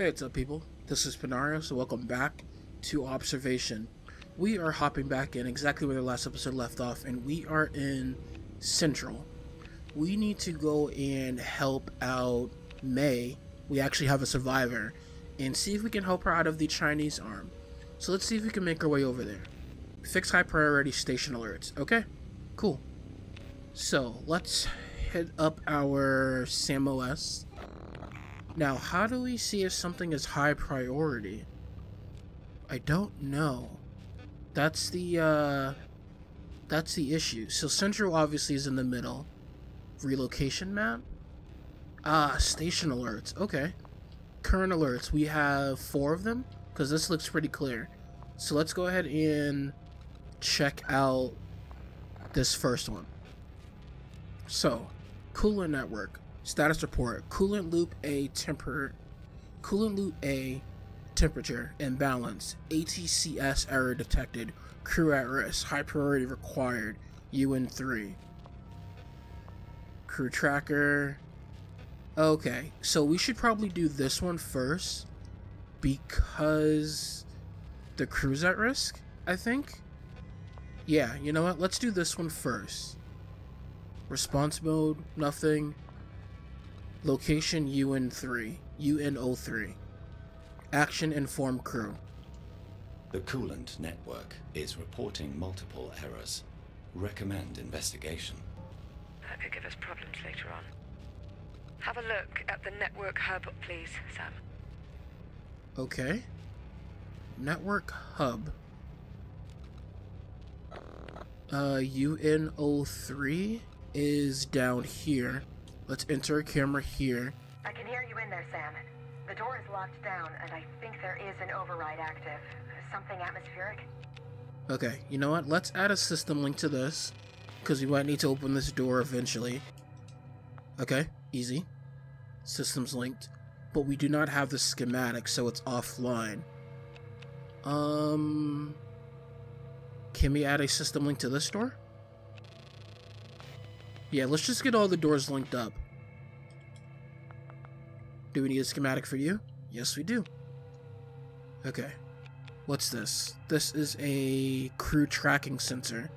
Hey, what's up, people? This is Panaorios, so welcome back to Observation. We are hopping back in exactly where the last episode left off, and we are in Central. We need to go and help out May. We actually have a survivor, and see if we can help her out of the Chinese arm. So let's see if we can make our way over there. Fix high priority station alerts. Okay, cool. So let's hit up our SAM-OS. Now, how do we see if something is high priority? I don't know. That's the issue. So Central obviously is in the middle. Relocation map? Ah, station alerts. Okay. Current alerts. We have 4 of them, because this looks pretty clear. So let's go ahead and check out this first one. So, coolant network. Status report: coolant loop A temperature imbalance. ATCS error detected. Crew at risk. High priority required. UN3. Crew tracker. Okay, so we should probably do this one first because the crew's at risk, I think. Yeah, you know what? Let's do this one first. Response mode, nothing. Location UN03. Action inform crew. The coolant network is reporting multiple errors. Recommend investigation. That could give us problems later on. Have a look at the network hub, please, Sam. Okay. Network hub. UN03 is down here. Let's enter a camera here. I can hear you in there, Sam. The door is locked down, and I think there is an override active. Something atmospheric? Okay, you know what? Let's add a system link to this, because we might need to open this door eventually. Okay, easy. Systems linked. But we do not have the schematic, so it's offline. Can we add a system link to this door? Yeah, let's just get all the doors linked up. Do we need a schematic for you? Yes, we do. Okay. What's this? This is a crew tracking sensor.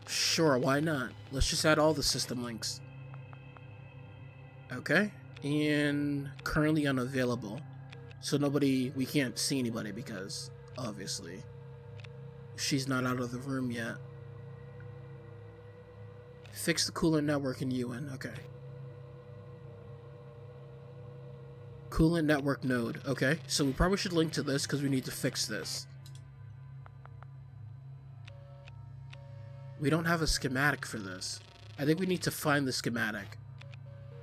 Sure, why not? Let's just add all the system links. Okay. And currently unavailable. So we can't see anybody because, obviously, she's not out of the room yet. Fix the coolant network in UN. Okay. Coolant network node. Okay. So we probably should link to this because we need to fix this. We don't have a schematic for this. I think we need to find the schematic.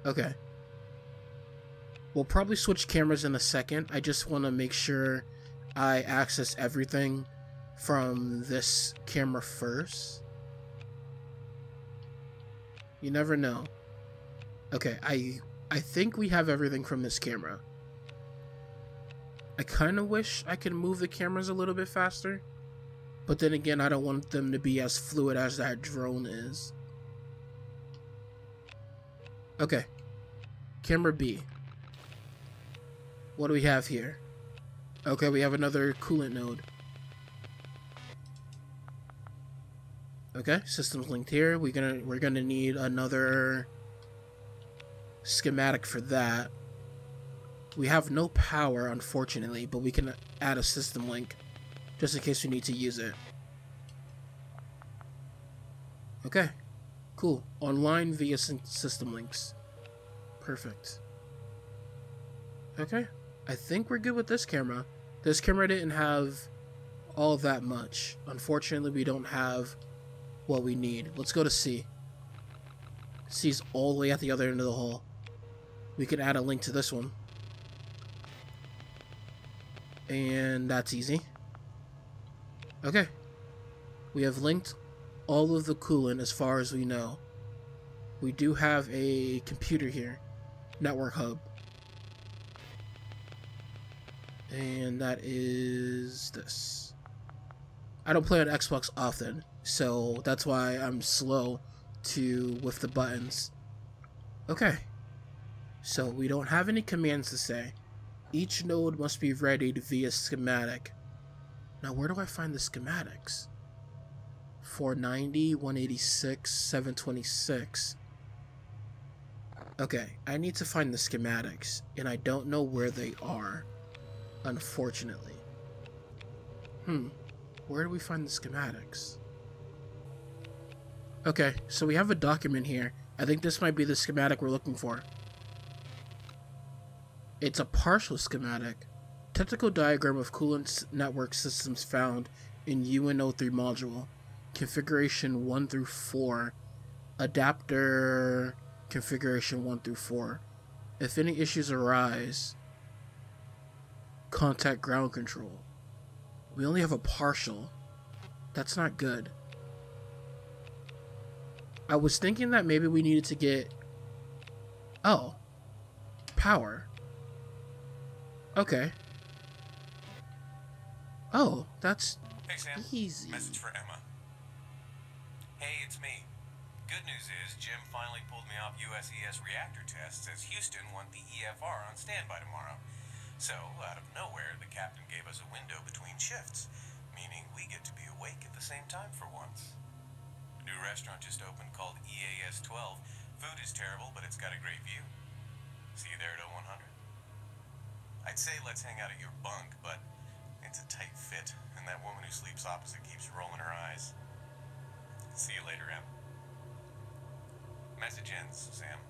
Okay. We'll probably switch cameras in a second. I just want to make sure I access everything from this camera first. You never know. Okay, I think we have everything from this camera. I kind of wish I could move the cameras a little bit faster. But then again, I don't want them to be as fluid as that drone is. Okay. Camera B. What do we have here? Okay, we have another coolant node. Okay, systems linked here. We're gonna need another schematic for that. We have no power, unfortunately, but we can add a system link just in case we need to use it. Okay, cool. Online via system links. Perfect. Okay, I think we're good with this camera. This camera didn't have all that much. Unfortunately, we don't have what we need. Let's go to C. C's all the way at the other end of the hall. We can add a link to this one. And that's easy. Okay. We have linked all of the coolant as far as we know. We do have a computer here. Network hub. And that is this. I don't play on Xbox often, so that's why I'm slow with the buttons. Okay. So we don't have any commands to say. Each node must be readied via schematic. Now, where do I find the schematics? 490, 186, 726. Okay, I need to find the schematics, and I don't know where they are, unfortunately. Where do we find the schematics? Okay, so we have a document here. I think this might be the schematic we're looking for. It's a partial schematic. Technical diagram of coolant network systems found in UNO3 module. Configuration 1 through 4. Adapter configuration 1 through 4. If any issues arise, contact ground control. We only have a partial. That's not good. I was thinking that maybe we needed to get... Oh. Power. Okay. Oh, that's Hey Sam, easy. message for Emma. Hey, it's me. Good news is Jim finally pulled me off USES reactor tests as Houston want the EFR on standby tomorrow. So, out of nowhere, the captain gave us a window between shifts, meaning we get to be awake at the same time for once. A new restaurant just opened called EAS 12. Food is terrible, but it's got a great view. See you there at 0100. I'd say let's hang out at your bunk, but it's a tight fit, and that woman who sleeps opposite keeps rolling her eyes. See you later, Em. Message ends, Sam.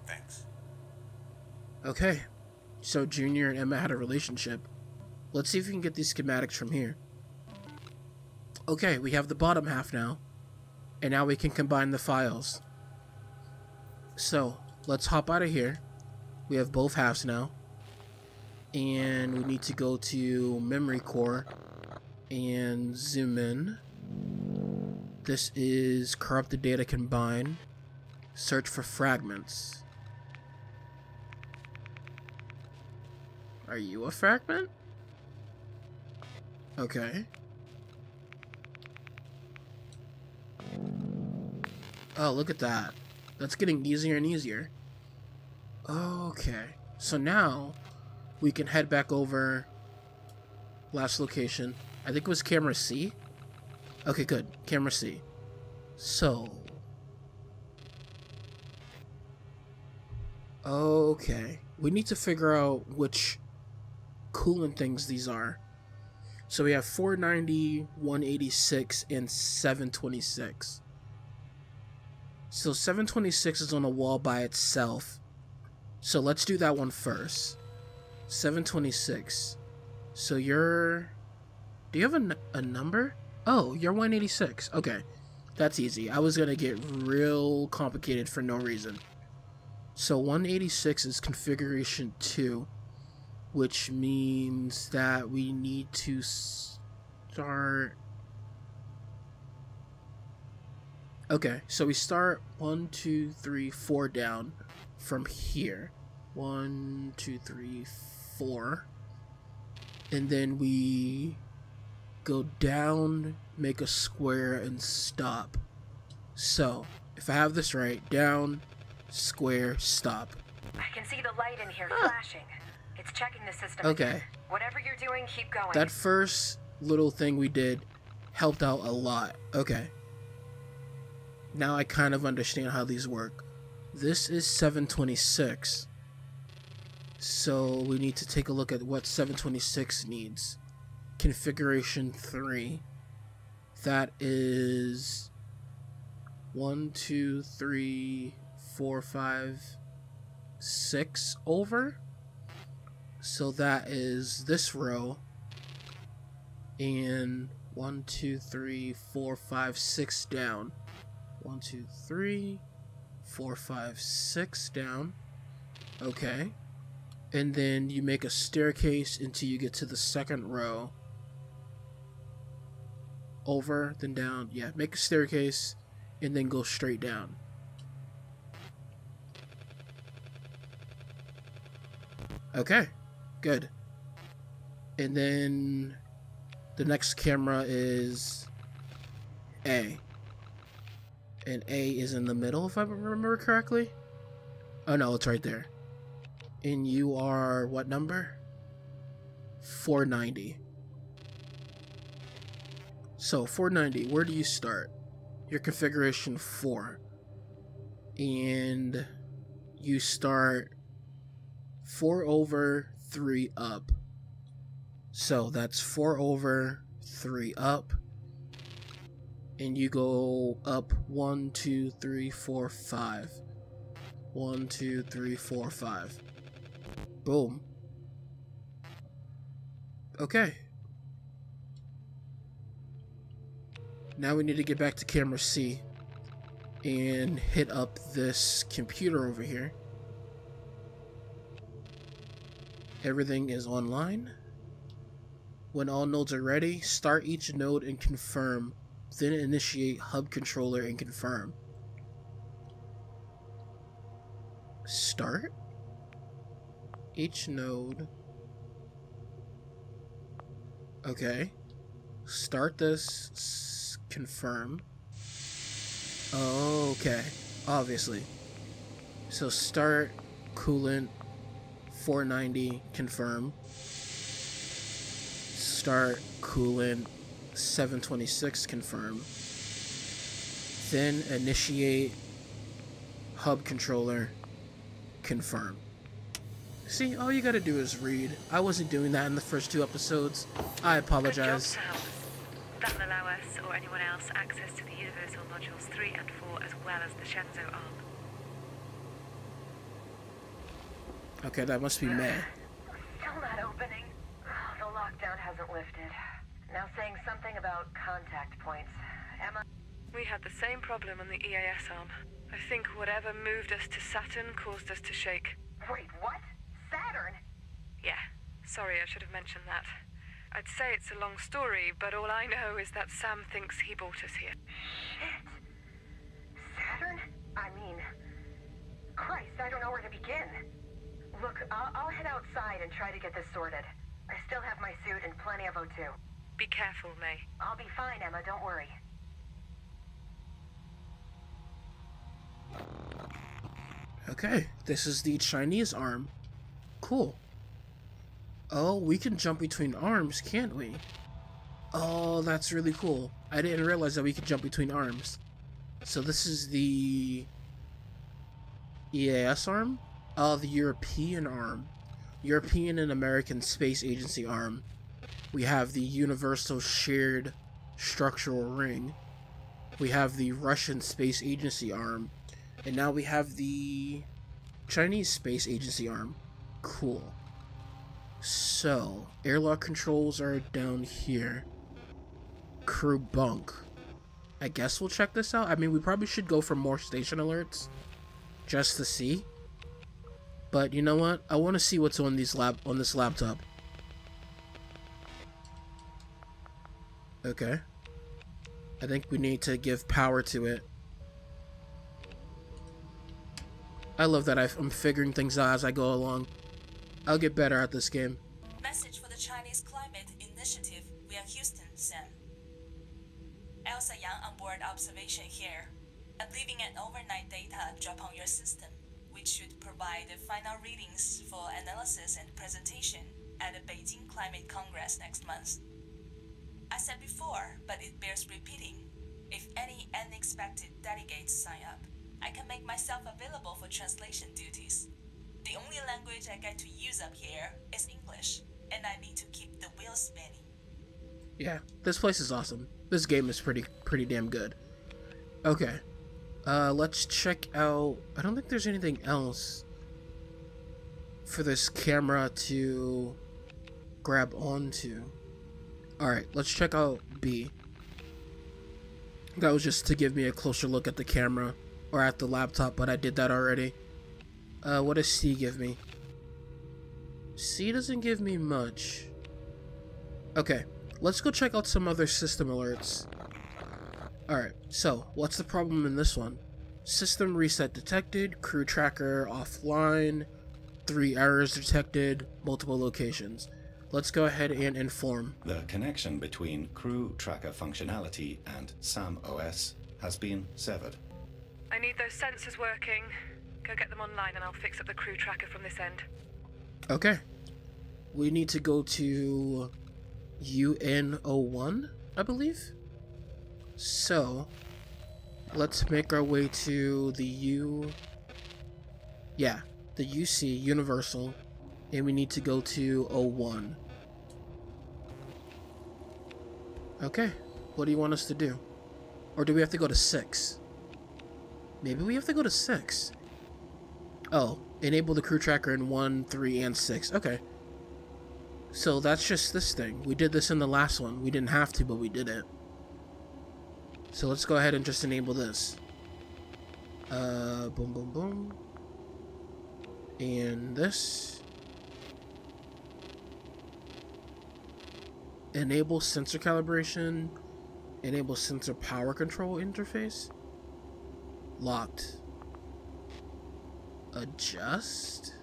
Thanks. Okay. So Junior and Emma had a relationship. Let's see if we can get these schematics from here. Okay, we have the bottom half now. And now we can combine the files. So, let's hop out of here. We have both halves now. And we need to go to memory core and zoom in. This is corrupted data combine. Search for fragments. Are you a fragment? Okay. Oh, look at that. That's getting easier and easier. Okay. So now we can head back over last location. I think it was camera C. Okay, good. Camera C. So. Okay. We need to figure out which coolant things these are. So we have 490, 186, and 726. So 726 is on a wall by itself. So let's do that one first. 726. So you're... Do you have a number? Oh, you're 186. Okay. That's easy. I was gonna get real complicated for no reason. So 186 is configuration 2. Which means that we need to start... Okay, so we start 1, 2, 3, 4 down from here. 1, 2, 3, 4. And then we go down, make a square, and stop. So, if I have this right, down, square, stop. I can see the light in here flashing. It's checking the system. Okay. Again. Whatever you're doing, keep going. That first little thing we did helped out a lot. Okay. Now I kind of understand how these work. This is 726. So we need to take a look at what 726 needs. Configuration 3. That is 1, 2, 3, 4, 5, 6 over. So that is this row. And 1, 2, 3, 4, 5, 6 down. 1, 2, 3, 4, 5, 6 down. Okay. And then you make a staircase until you get to the second row. Over, then down. Yeah, make a staircase and then go straight down. Okay, good. And then the next camera is A. And A is in the middle, if I remember correctly. Oh no, it's right there. And you are what number? 490. So 490, where do you start? Your configuration 4. And you start 4 over 3 up. So that's 4 over 3 up. And you go up 1, 2, 3, 4, 5. 1, 2, 3, 4, 5. Boom. Okay. Now we need to get back to camera C and hit up this computer over here. Everything is online. When all nodes are ready, start each node and confirm. Then initiate hub controller and confirm. Start each node. Okay. Start this. Confirm. Okay. Obviously. So start coolant 490. Confirm. Start coolant 726. Confirm. Then initiate hub controller. Confirm. See, all you gotta do is read. I wasn't doing that in the first 2 episodes. I apologize. Good job, Sam. That will allow us, or anyone else, access to the Universal Modules 3 and 4 as well as the Shenzhou arm. Okay, that must be May. Still not opening. The lockdown hasn't lifted. Now saying something about contact points. Emma? We had the same problem on the EAS arm. I think whatever moved us to Saturn caused us to shake. Wait, what? Saturn? Yeah, sorry, I should have mentioned that. I'd say it's a long story, but all I know is that Sam thinks he brought us here. Shit. Saturn? I mean, Christ, I don't know where to begin. Look, I'll head outside and try to get this sorted. I still have my suit and plenty of O2. Be careful, May. I'll be fine, Emma, don't worry. Okay, this is the Chinese arm. Cool. Oh, we can jump between arms, can't we? Oh, that's really cool. I didn't realize that we could jump between arms. So this is the EAS arm? Oh, the European arm. European and American Space Agency arm. We have the Universal Shared Structural Ring. We have the Russian Space Agency arm. And now we have the Chinese Space Agency arm. Cool. So, airlock controls are down here. Crew bunk. I guess we'll check this out. I mean, we probably should go for more station alerts. Just to see. But you know what? I want to see what's on this laptop. Okay. I think we need to give power to it. I love that I'm figuring things out as I go along. I'll get better at this game. Message for the Chinese Climate Initiative via Houston, Sam. Elsa Yang on board observation here. I'm leaving an overnight data drop on your system, which should provide the final readings for analysis and presentation at the Beijing Climate Congress next month. I said before, but it bears repeating. If any unexpected delegates sign up, I can make myself available for translation duties. The only language I get to use up here is English, and I need to keep the wheels spinning. Yeah, this place is awesome. This game is pretty damn good. Okay. Let's check out... I don't think there's anything else for this camera to grab onto. Alright, let's check out B. That was just to give me a closer look at the camera, or at the laptop, but I did that already. What does C give me? C doesn't give me much. Okay, let's go check out some other system alerts. Alright, so, what's the problem in this one? System reset detected, crew tracker offline, 3 errors detected, multiple locations. Let's go ahead and inform. The connection between crew tracker functionality and SAM OS has been severed. I need those sensors working. Go get them online and I'll fix up the crew tracker from this end. Okay. we need to go to UN01, I believe. So let's make our way to the UC, Universal, and we need to go to 01. Okay, what do you want us to do? Or do we have to go to 6? Maybe we have to go to 6. Oh, enable the crew tracker in 1, 3, and 6. Okay. So that's just this thing. We did this in the last one. We didn't have to, but we did it. So let's go ahead and just enable this. Boom, boom, boom. And this. Enable sensor calibration. Enable sensor power control interface. Locked. Adjust.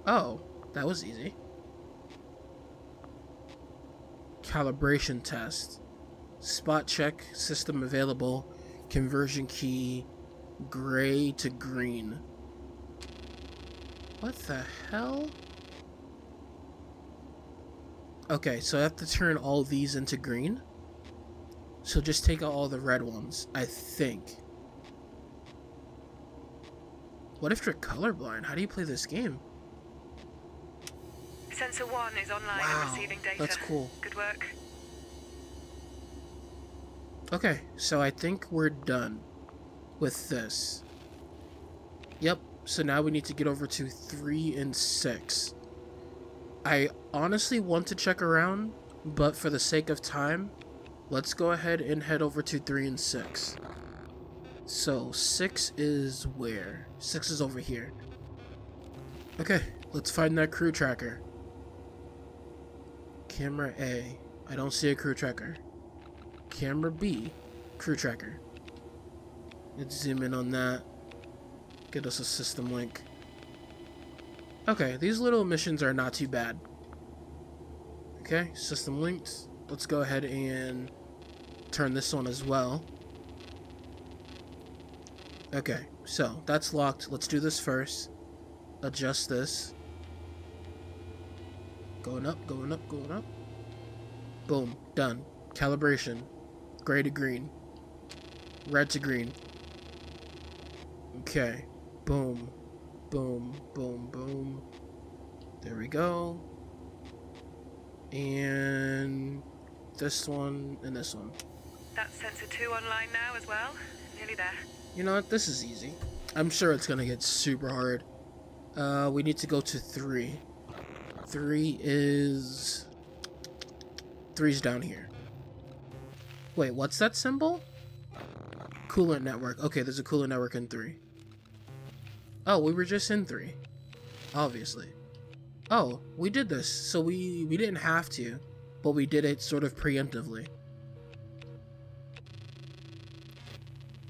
Oh, that was easy. Calibration test. Spot check, system available. Conversion key, gray to green. What the hell? Okay, so I have to turn all these into green. So just take out all the red ones, I think. What if you're colorblind? How do you play this game? Sensor 1 is online and receiving data. That's cool. Good work. Okay, so I think we're done with this. Yep, so now we need to get over to 3 and 6. I honestly want to check around, but for the sake of time, let's go ahead and head over to 3 and 6. So 6 is where? 6 is over here. Okay, let's find that crew tracker. Camera A. I don't see a crew tracker. Camera B. Crew tracker. Let's zoom in on that. Get us a system link. Okay, these little missions are not too bad. Okay, system linked. Let's go ahead and turn this on as well. Okay, so that's locked. Let's do this first. Adjust this. Going up, going up, going up. Boom, done. Calibration. Gray to green. Red to green. Okay. Boom. Boom, boom, boom. There we go. And this one and this one. That's sensor 2 online now as well. Nearly there. You know what? This is easy. I'm sure it's gonna get super hard. We need to go to 3. 3's down here. Wait, what's that symbol? Coolant network. Okay, there's a coolant network in 3. Oh, we were just in 3. Obviously. Oh, we did this. So we didn't have to, but we did it sort of preemptively.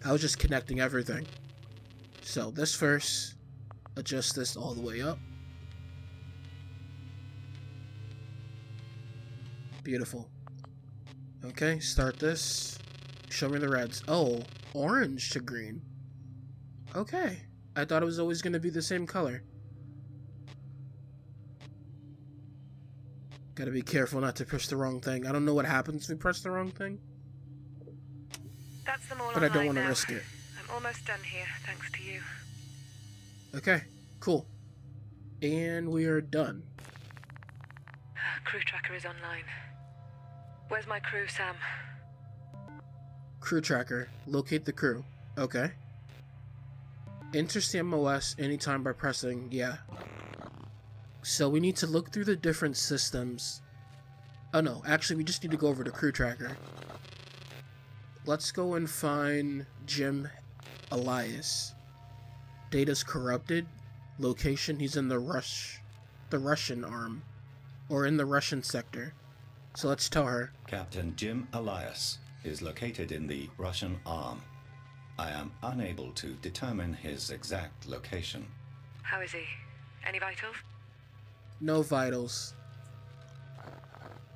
I was just connecting everything. So this first. Adjust this all the way up. Beautiful. Okay, start this. Show me the reds. Oh, orange to green. Okay. I thought it was always going to be the same color. Gotta be careful not to push the wrong thing. I don't know what happens if we press the wrong thing. That's them all but I don't want to risk it. I'm almost done here, thanks to you. Okay, cool. And we are done. Crew tracker is online. Where's my crew, Sam? Crew tracker. Locate the crew. Okay. Enter SamOS anytime by pressing, yeah. So we need to look through the different systems. Oh no, actually we just need to go over to crew tracker. Let's go and find Jim Elias. Data's corrupted. Location, he's in the Russian arm. Or in the Russian sector. So let's tell her. Captain Jim Elias is located in the Russian arm. I am unable to determine his exact location. How is he? Any vitals? No vitals.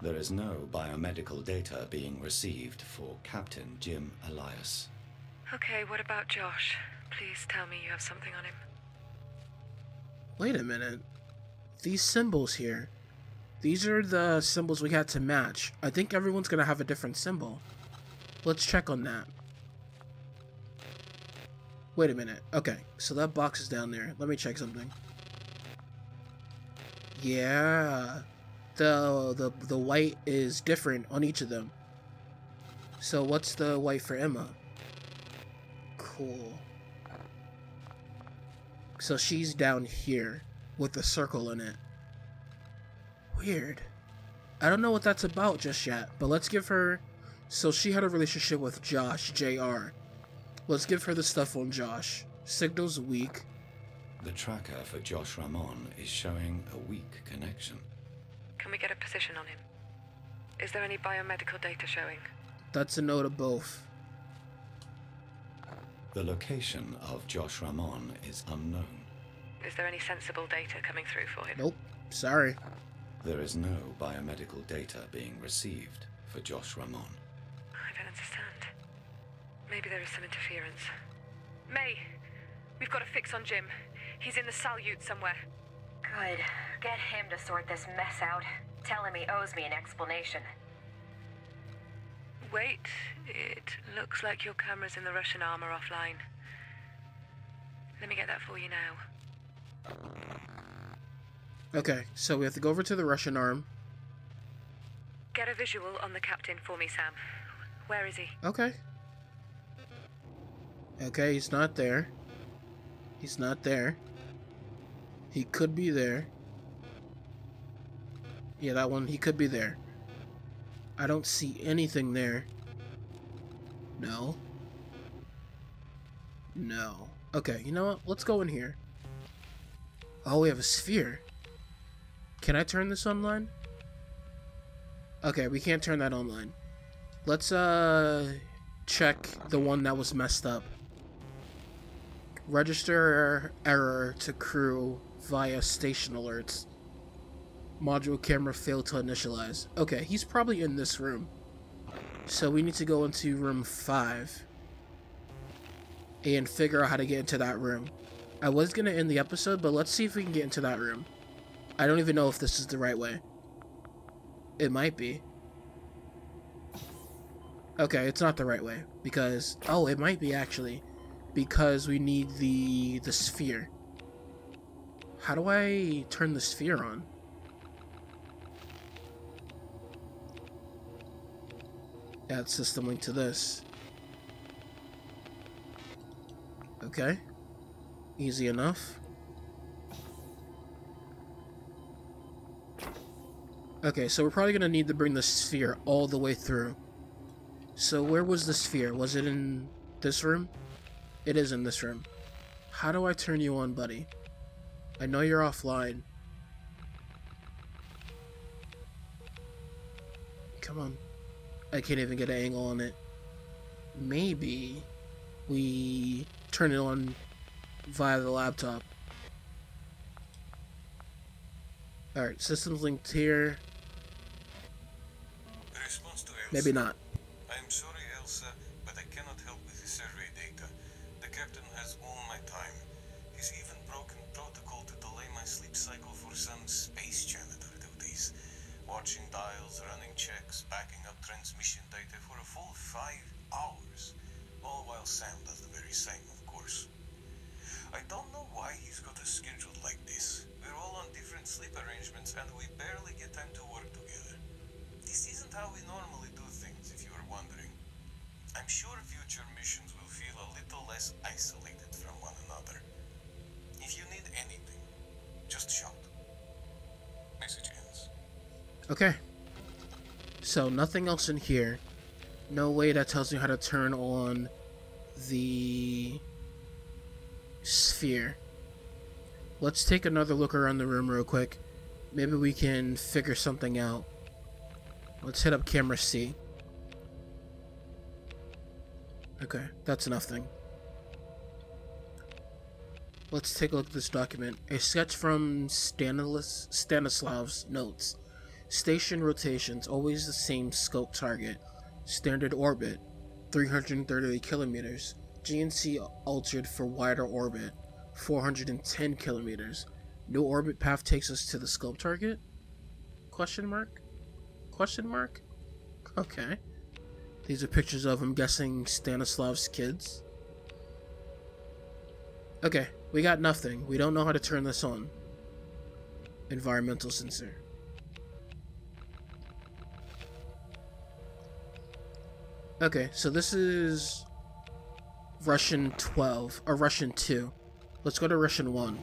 There is no biomedical data being received for Captain Jim Elias. Okay, what about Josh? Please tell me you have something on him. Wait a minute. These symbols here. These are the symbols we had to match. I think everyone's gonna have a different symbol. Let's check on that. Wait a minute. Okay, so that box is down there. Let me check something. Yeah. The white is different on each of them. So what's the white for Emma? Cool. So she's down here with a circle in it. Weird. I don't know what that's about just yet, but let's give her... So she had a relationship with Josh, JR. Let's give her the stuff on Josh. Signal's weak. The tracker for Josh Ramon is showing a weak connection. Can we get a position on him? Is there any biomedical data showing? That's a no to both. The location of Josh Ramon is unknown. Is there any sensible data coming through for him? Nope. Sorry. There is no biomedical data being received for Josh Ramon. I don't understand. Maybe there is some interference. May, we've got a fix on Jim. He's in the Salyut somewhere. Good. Get him to sort this mess out. Tell him he owes me an explanation. Wait, it looks like your cameras in the Russian arm are offline. Let me get that for you now. Okay, so we have to go over to the Russian arm. Get a visual on the captain for me, Sam. Where is he? Okay. Okay, he's not there. He's not there. He could be there. Yeah, that one, he could be there. I don't see anything there. No. No. Okay, you know what? Let's go in here. Oh, we have a sphere. Can I turn this online? Okay, we can't turn that online. Let's, check the one that was messed up. Register error to crew via station alerts. Module camera failed to initialize. Okay, he's probably in this room. So we need to go into room 5 and figure out how to get into that room. I was gonna end the episode, but let's see if we can get into that room. I don't even know if this is the right way. It might be. Okay, it's not the right way because... Oh, it might be actually. Because we need the sphere. How do I turn the sphere on? Add system link to this. Okay. Easy enough. Okay, so we're probably gonna need to bring the sphere all the way through. So where was the sphere? Was it in this room? It is in this room. How do I turn you on, buddy? I know you're offline. Come on. I can't even get an angle on it. Maybe we turn it on via the laptop. Alright, systems linked here. Response to Elsa. Maybe not. I'm sorry, Elsa, but I cannot help with the survey data. The captain has all my time. He's even broken protocol to delay my sleep cycle for some space janitor duties. Watching dials, running checks, backing up transmission data for a full 5 hours. All while Sam does the very same, of course. I don't know why he's got a schedule like this. We're all on different sleep arrangements and we barely get time to work together. This isn't how we normally do things, if you are wondering. I'm sure future missions will feel a little less isolated from one another. If you need anything, just shout. Message ends. Okay. So nothing else in here. No way that tells me how to turn on the sphere. Let's take another look around the room real quick. Maybe we can figure something out. Let's hit up camera C. Okay, that's nothing. Let's take a look at this document. A sketch from Stanislav's notes. Station rotations, always the same scope target. Standard orbit, 330 kilometers. GNC altered for wider orbit, 410 kilometers. New orbit path takes us to the scope target? Question mark? Question mark? Okay. These are pictures of, I'm guessing, Stanislav's kids. Okay, we got nothing. We don't know how to turn this on. Environmental sensor. Okay, so this is Russian 12, or Russian 2. Let's go to Russian 1.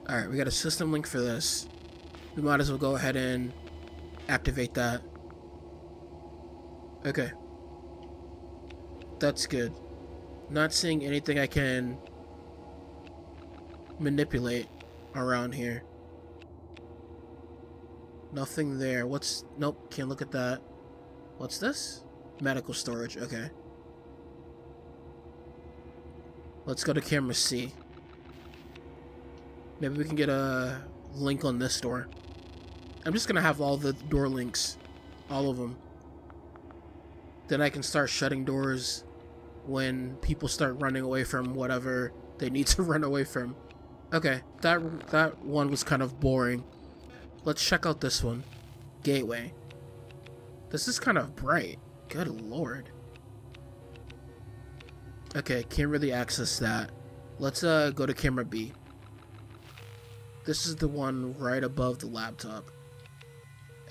Alright, we got a system link for this. We might as well go ahead and activate that. Okay. That's good. Not seeing anything I can manipulate around here. Nothing there. What's... Nope, can't look at that. What's this? Medical storage, okay. Let's go to camera C. Maybe we can get a link on this door. I'm just gonna have all the door links. All of them. Then I can start shutting doors when people start running away from whatever they need to run away from. Okay, that one was kind of boring. Let's check out this one. Gateway. This is kind of bright. Good lord. Okay, can't really access that. Let's go to camera B. This is the one right above the laptop.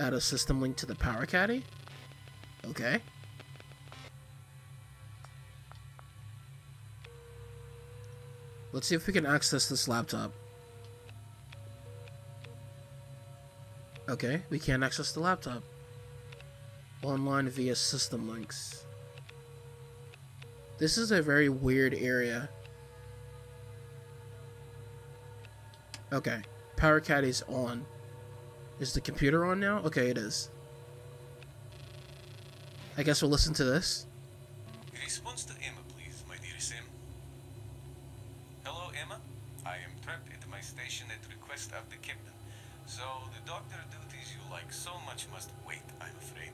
Add a system link to the power caddy. Okay. Let's see if we can access this laptop. Okay, we can't access the laptop. Online via system links. This is a very weird area. Okay, power caddy's on. Is the computer on now? Okay, it is. I guess we'll listen to this. Response to Emma, please, my dear Sim. Hello, Emma. I am trapped at my station at request of the captain. So the doctor duties you like so much must wait, I'm afraid.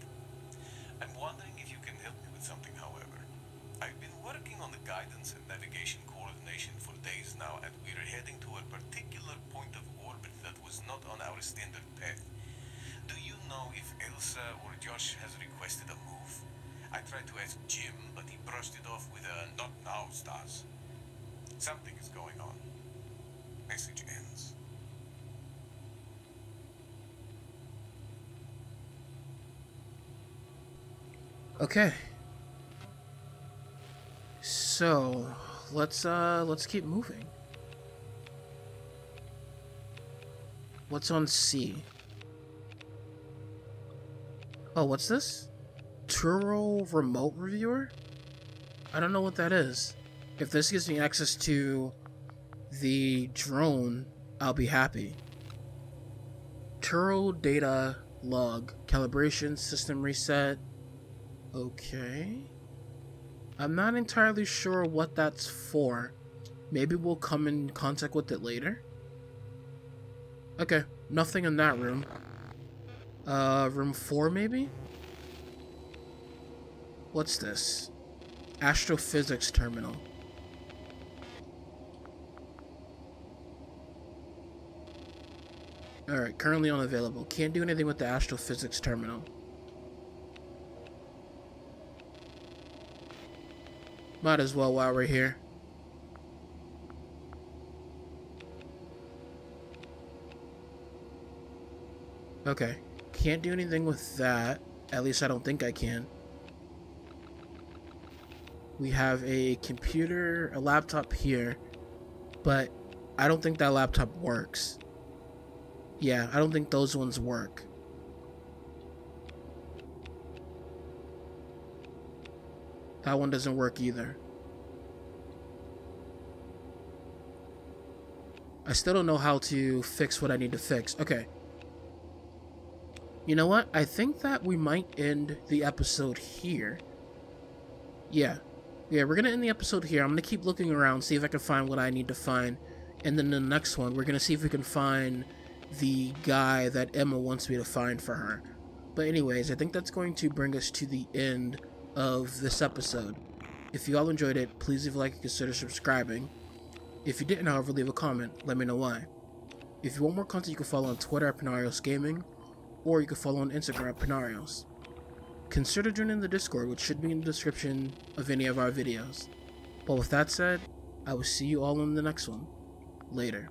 I'm wondering if you can help me with something, however. I've been working on the guidance and navigation coordination for days now, and we're heading to a particular point of orbit that was not on our standard path. Do you know if Elsa or Josh has requested a move? I tried to ask Jim, but he brushed it off with a "not now" stars. Something is going on. Message ends. Okay. So, let's keep moving. What's on C? Oh, what's this? Turo remote reviewer? I don't know what that is. If this gives me access to the drone, I'll be happy. Turo data log. Calibration, system reset. Okay. I'm not entirely sure what that's for. Maybe we'll come in contact with it later. Okay, nothing in that room. Room 4 maybe? What's this? Astrophysics Terminal. Alright, currently unavailable. Can't do anything with the Astrophysics Terminal. Might as well while we're here. Okay. Can't do anything with that. At least I don't think I can. We have a computer, a laptop here. But I don't think that laptop works. Yeah, I don't think those ones work. That one doesn't work either. I still don't know how to fix what I need to fix. Okay. You know what? I think that we might end the episode here. Yeah. Yeah, we're going to end the episode here. I'm going to keep looking around, see if I can find what I need to find. And then the next one, we're going to see if we can find the guy that Emma wants me to find for her. But anyways, I think that's going to bring us to the end of this episode. If you all enjoyed it, please leave a like and consider subscribing. If you didn't, however, leave a comment. Let me know why. If you want more content, you can follow on Twitter at Panaorios Gaming, or you can follow on Instagram at Panaorios. Consider joining the Discord, which should be in the description of any of our videos. But with that said, I will see you all in the next one. Later.